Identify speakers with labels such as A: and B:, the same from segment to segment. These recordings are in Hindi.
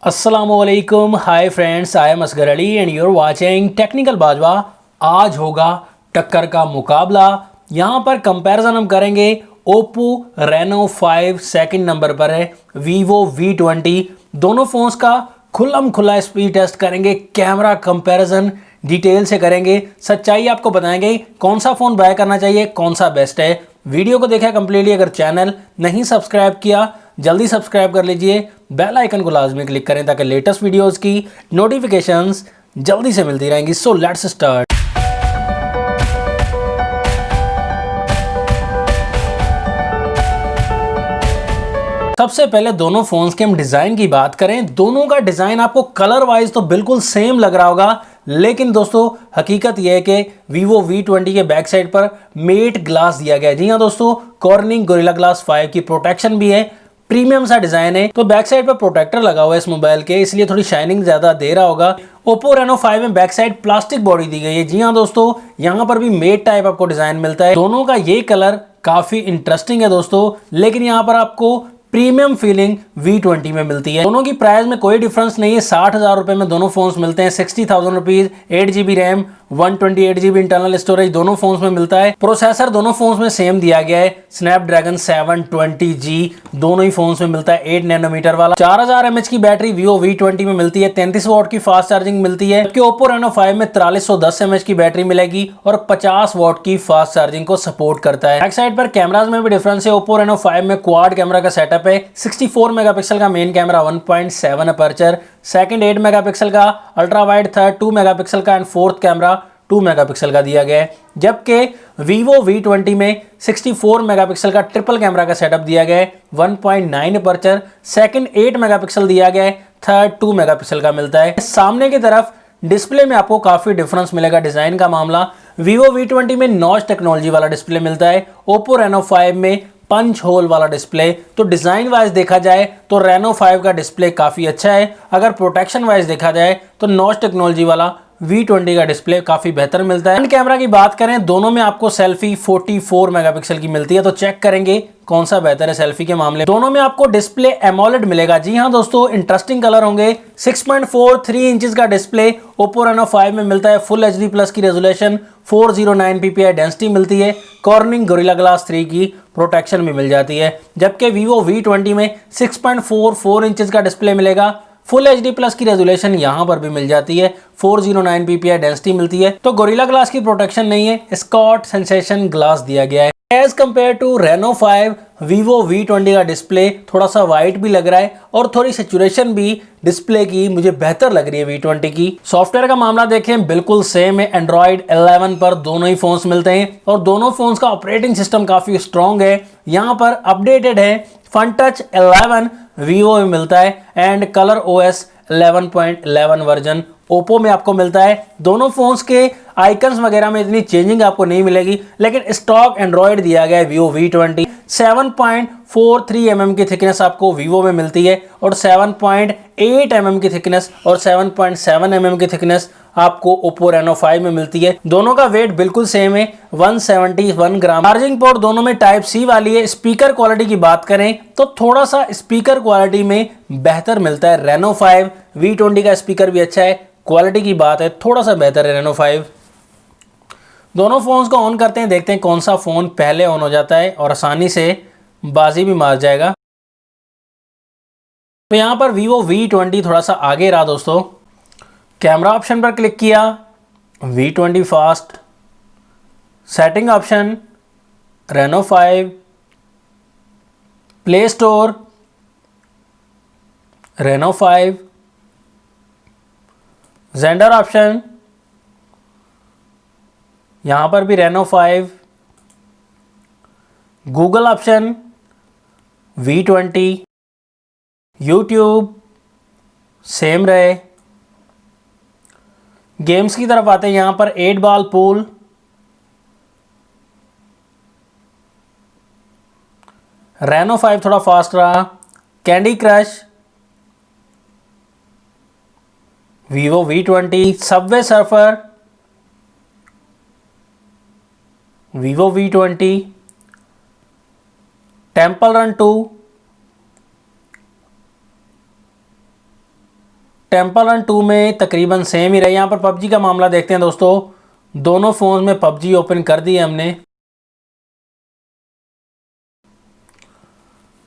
A: अस्सलामुअलैकुम, hi friends, I am Asgar Ali and you're watching technical Bajwa. आज होगा टक्कर का मुकाबला। यहाँ पर कंपैरिजन हम करेंगे। ओप्पो रेनो 5 सेकंड नंबर पर है, वीवो V20। दोनों फोन्स का खुल्लम खुला स्पीड टेस्ट करेंगे, कैमरा कंपैरिजन डिटेल से करेंगे, सच्चाई आपको बताएंगे कौन सा फ़ोन बाय करना चाहिए, कौन सा बेस्ट है। वीडियो को देखा कंप्लीटली। अगर चैनल नहीं सब्सक्राइब किया जल्दी सब्सक्राइब कर लीजिए, बेल आइकन को लाजमी क्लिक करें ताकि लेटेस्ट वीडियोस की नोटिफिकेशंस जल्दी से मिलती रहेंगी। So let's start. सबसे पहले दोनों फोन्स के हम डिज़ाइन की बात करें। दोनों का डिज़ाइन आपको कलर वाइज तो बिल्कुल सेम लग रहा होगा, लेकिन दोस्तों हकीकत यह है कि वीवो V20 के बैक साइड पर मेट ग्लास दिया गया है। जी हाँ दोस्तों, कॉर्निंग गोरिल्ला ग्लास 5 की प्रोटेक्शन भी है। प्रीमियम सा डिजाइन है, तो बैक साइड पर प्रोटेक्टर लगा हुआ है इस मोबाइल के, इसलिए थोड़ी शाइनिंग ज्यादा दे रहा होगा। ओप्पो रेनो 5 में बैक साइड प्लास्टिक बॉडी दी गई है। जी हाँ दोस्तों, यहाँ पर भी मेट टाइप आपको डिजाइन मिलता है। दोनों का ये कलर काफी इंटरेस्टिंग है दोस्तों, लेकिन यहाँ पर आपको प्रीमियम फीलिंग V20 में मिलती है। दोनों की प्राइस में कोई डिफरेंस नहीं है। 60,000 रुपए में दोनों फोन्स मिलते हैं। 60,000 rupees, 8GB RAM, 128GB internal storage दोनों फोन्स में मिलता है। प्रोसेसर दोनों फोन्स में सेम दिया गया है, स्नैपड्रैगन 720G दोनों ही फोन्स में मिलता है, 8 नैनोमीटर वाला। 4000 mAh की बैटरी वीवो V20 में मिलती है। 33 वाट की फास्ट चार्जिंग मिलती है, जबकि ओप्पो रेनो 5 में 4310 mAh की बैटरी मिलेगी और 50 वाट की फास्ट चार्जिंग को सपोर्ट करता है। बैक साइड पर कैमराज में भी डिफरेंस है। ओप्पो रेनो 5 में क्वाड कैमरा का सेटअप है। 64 मेगापिक्सल का main camera, 1.7 aperture, second 8 megapixel का, अल्ट्रा वाइड थर्ड 2 मेगापिक्सल का एंड फोर्थ कैमरा 2 मेगापिक्सल का दिया गया है। जबकि वीवो V20 में 64 मेगापिक्सल का ट्रिपल कैमरा का सेटअप दिया गया है, 1.9 अपर्चर, सेकंड 8 मेगापिक्सल दिया गया है, थर्ड 2 मेगापिक्सल का मिलता है। सामने की तरफ डिस्प्ले में आपको काफी डिफरेंस मिलेगा। डिजाइन का मामला, वीवो V20 में नॉच टेक्नोलॉजी वाला डिस्प्ले मिलता है, ओप्पो रेनो 5 में पंच होल वाला डिस्प्ले। तो डिजाइन वाइज देखा जाए तो रेनो 5 का डिस्प्ले काफी अच्छा है। अगर प्रोटेक्शन वाइज देखा जाए तो नॉच टेक्नोलॉजी वाला V20 का डिस्प्ले काफी बेहतर मिलता है। फ्रंट कैमरा की बात करें, दोनों में आपको सेल्फी 44 मेगापिक्सल की मिलती है, तो चेक करेंगे कौन सा बेहतर है सेल्फी के मामले। दोनों में आपको डिस्प्ले एमोलेड मिलेगा। जी हाँ दोस्तों, इंटरेस्टिंग कलर होंगे। 6.43 इंचेस का डिस्प्ले ओप्पो रेनो 5 में मिलता है। फुल HD प्लस की रेजोल्यूशन, 409 ppi डेंसिटी मिलती है। कॉर्निंग गोरिल्ला ग्लास 3 की प्रोटेक्शन भी मिल जाती है, जबकि वीवो V20 में 6.44 इंचेस का डिस्प्ले मिलेगा। फुल HD प्लस की रेजोल्यूशन यहाँ पर भी मिल जाती है, 409 ppi डेंसिटी मिलती है। तो गोरिल्ला ग्लास की प्रोटेक्शन नहीं है, स्कॉट सेंसेशन ग्लास दिया गया है। As compare to Reno 5, Vivo V20 का डिस्प्ले थोड़ा सा वाइट भी लग रहा है और थोड़ी सेचुरेशन भी डिस्प्ले की मुझे बेहतर लग रही है V20 की। सॉफ्टवेयर का मामला देखें, बिल्कुल सेम है। एंड्रॉइड 11 पर दोनों ही फोन्स मिलते हैं और दोनों फोन्स का ऑपरेटिंग सिस्टम काफी स्ट्रॉन्ग है। यहाँ पर अपडेटेड है फन टच 11 वीवो में मिलता है and colour OS 11.11 version Oppo में आपको मिलता है। दोनों फोन्स के आइकन्स वगैरह में इतनी चेंजिंग आपको नहीं मिलेगी, लेकिन स्टॉक एंड्रॉइड दिया गया है वीवो V20। 7.43 mm की थिकनेस आपको वीवो में मिलती है और 7.8 mm की थिकनेस और 7.7 mm की थिकनेस आपको ओप्पो रेनो 5 में मिलती है। दोनों का वेट बिल्कुल सेम है, 171 ग्राम। चार्जिंग पोर्ट दोनों में टाइप C वाली है। स्पीकर क्वालिटी की बात करें तो थोड़ा सा स्पीकर क्वालिटी में बेहतर मिलता है रेनो 5। V20 का स्पीकर भी अच्छा है, क्वालिटी की बात है थोड़ा सा बेहतर है रेनो 5। दोनों फोन्स को ऑन करते हैं, देखते हैं कौन सा फोन पहले ऑन हो जाता है और आसानी से बाजी भी मार जाएगा। तो यहाँ पर वीवो V20 थोड़ा सा आगे रहा दोस्तों। कैमरा ऑप्शन पर क्लिक किया, V20 fast, setting option, Reno 5, play store, Reno 5, gender option, यहां पर भी Reno 5, Google option, V20, YouTube same रहे। गेम्स की तरफ आते हैं, यहां पर 8 बॉल पूल, रेनो 5 थोड़ा फास्ट रहा, candy crush, Vivo V20, Subway surfer, Vivo V20, temple run 2, temple run 2 में तकरीबन सेम ही रहे। यहाँ पर पबजी का मामला देखते हैं दोस्तों, दोनों फ़ोन में पबजी ओपन कर दी है हमने।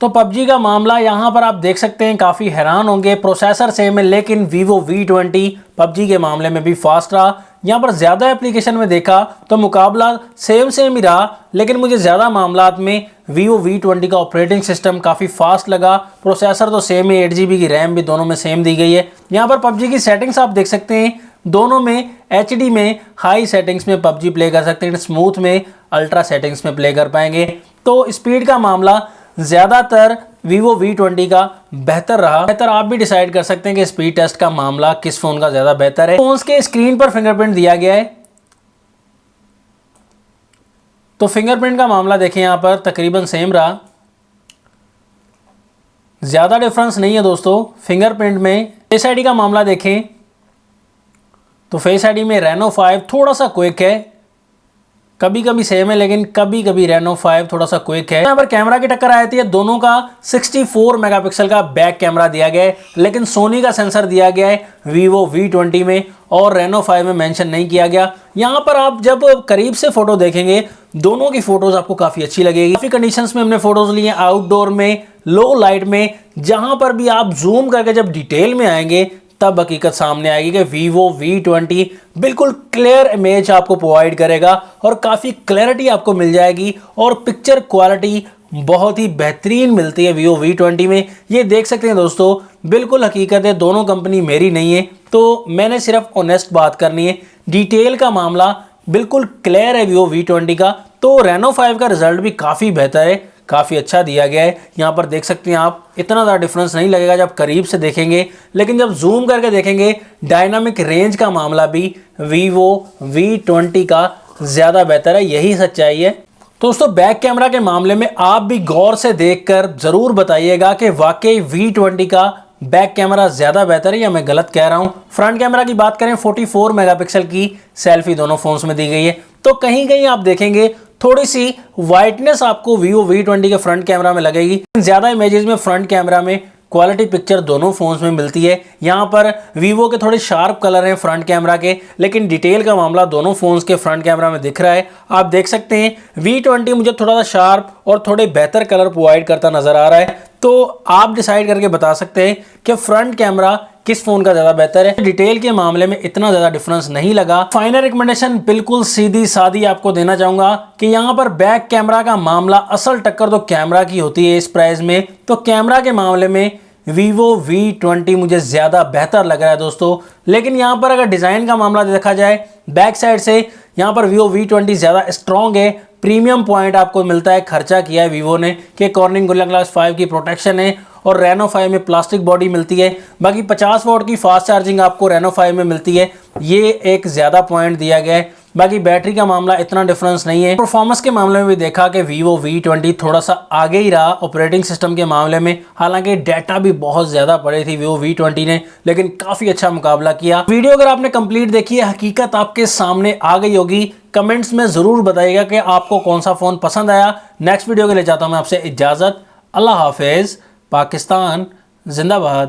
A: तो पबजी का मामला यहाँ पर आप देख सकते हैं, काफ़ी हैरान होंगे, प्रोसेसर सेम है लेकिन Vivo V20 पबजी के मामले में भी फास्ट रहा। यहाँ पर ज़्यादा एप्लीकेशन में देखा तो मुकाबला सेम ही रहा, लेकिन मुझे ज़्यादा मामलात में Vivo V20 का ऑपरेटिंग सिस्टम काफ़ी फास्ट लगा। प्रोसेसर तो सेम ही, 8GB की रैम भी दोनों में सेम दी गई है। यहाँ पर पबजी की सेटिंग्स आप देख सकते हैं, दोनों में HD में हाई सेटिंग्स में पबजी प्ले कर सकते हैं, स्मूथ में अल्ट्रा सेटिंग्स में प्ले कर पाएंगे। तो स्पीड का मामला ज़्यादातर Vivo V20 का बेहतर रहा। बेहतर आप भी डिसाइड कर सकते हैं कि स्पीड टेस्ट का मामला किस फ़ोन का ज़्यादा बेहतर है। फ़ोन्स के स्क्रीन पर फिंगरप्रिंट दिया गया है, तो फिंगरप्रिंट का मामला देखें, यहाँ पर तकरीबन सेम रहा, ज़्यादा डिफरेंस नहीं है दोस्तों फिंगरप्रिंट में। फेस आईडी का मामला देखें तो फेस आईडी में Reno 5 थोड़ा सा क्विक है, कभी कभी सेम है लेकिन कभी कभी Reno 5 थोड़ा सा क्विक है। यहाँ पर कैमरा की टक्कर आती है, दोनों का 64 मेगापिक्सल का बैक कैमरा दिया गया है, लेकिन सोनी का सेंसर दिया गया है Vivo V20 में और Reno 5 में मेंशन नहीं किया गया। यहाँ पर आप जब करीब से फोटो देखेंगे, दोनों की फोटोज आपको काफ़ी अच्छी लगेगी। काफ़ी कंडीशंस में हमने फोटोज लिए, आउटडोर में, लो लाइट में, जहाँ पर भी आप जूम करके जब डिटेल में आएंगे तब हकीकत सामने आएगी कि Vivo V20 बिल्कुल क्लियर इमेज आपको प्रोवाइड करेगा और काफ़ी क्लैरिटी आपको मिल जाएगी और पिक्चर क्वालिटी बहुत ही बेहतरीन मिलती है Vivo V20 में। ये देख सकते हैं दोस्तों, बिल्कुल हकीकत है, दोनों कंपनी मेरी नहीं है, तो मैंने सिर्फ ऑनेस्ट बात करनी है। डिटेल का मामला बिल्कुल क्लियर है Vivo V20 का, तो Reno 5 का रिजल्ट भी काफ़ी बेहतर है, काफ़ी अच्छा दिया गया है। यहाँ पर देख सकते हैं आप, इतना ज़्यादा डिफरेंस नहीं लगेगा जब करीब से देखेंगे, लेकिन जब जूम करके देखेंगे डायनामिक रेंज का मामला भी Vivo V20 का ज़्यादा बेहतर है, यही सच्चाई है। दोस्तों बैक कैमरा के मामले में आप भी गौर से देखकर ज़रूर बताइएगा कि वाकई V20 का बैक कैमरा ज़्यादा बेहतर है या मैं गलत कह रहा हूँ। फ्रंट कैमरा की बात करें, 44 मेगापिक्सल की सेल्फी दोनों फ़ोन्स में दी गई है, तो कहीं कहीं आप देखेंगे थोड़ी सी वाइटनेस आपको Vivo V20 के फ्रंट कैमरा में लगेगी। ज़्यादा इमेजेस में फ्रंट कैमरा में क्वालिटी पिक्चर दोनों फ़ोन्स में मिलती है। यहाँ पर Vivo के थोड़े शार्प कलर हैं फ्रंट कैमरा के, लेकिन डिटेल का मामला दोनों फ़ोन्स के फ्रंट कैमरा में दिख रहा है। आप देख सकते हैं V20 मुझे थोड़ा सा शार्प और थोड़े बेहतर कलर प्रोवाइड करता नज़र आ रहा है, तो आप डिसाइड करके बता सकते हैं कि फ्रंट कैमरा किस फ़ोन का ज़्यादा बेहतर है। डिटेल के मामले में इतना ज़्यादा डिफरेंस नहीं लगा। फाइनल रिकमेंडेशन बिल्कुल सीधी सादी आपको देना चाहूँगा कि यहाँ पर बैक कैमरा का मामला, असल टक्कर तो कैमरा की होती है इस प्राइस में, तो कैमरा के मामले में Vivo V20 मुझे ज़्यादा बेहतर लग रहा है दोस्तों। लेकिन यहाँ पर अगर डिज़ाइन का मामला देखा जाए, बैक साइड से यहाँ पर Vivo V20 ज़्यादा स्ट्रॉन्ग है, प्रीमियम पॉइंट आपको मिलता है, खर्चा किया है Vivo ने कि कॉर्निंग गोरिल्ला ग्लास 5 की प्रोटेक्शन है और Reno 5 में प्लास्टिक बॉडी मिलती है। बाकी 50 वॉट की फास्ट चार्जिंग आपको Reno 5 में मिलती है, ये एक ज़्यादा पॉइंट दिया गया है। बाकी बैटरी का मामला इतना डिफरेंस नहीं है। परफॉर्मेंस के मामले में भी देखा कि Vivo V20 थोड़ा सा आगे ही रहा ऑपरेटिंग सिस्टम के मामले में, हालांकि डाटा भी बहुत ज़्यादा पड़ी थी Vivo V20 ने, लेकिन काफ़ी अच्छा मुकाबला किया। वीडियो अगर आपने कंप्लीट देखी है, हकीकत आपके सामने आ गई होगी। कमेंट्स में ज़रूर बताइएगा कि आपको कौन सा फ़ोन पसंद आया। नेक्स्ट वीडियो के लिए चाहता हूँ मैं आपसे इजाज़त। अल्लाह हाफिज़। पाकिस्तान जिंदाबाद।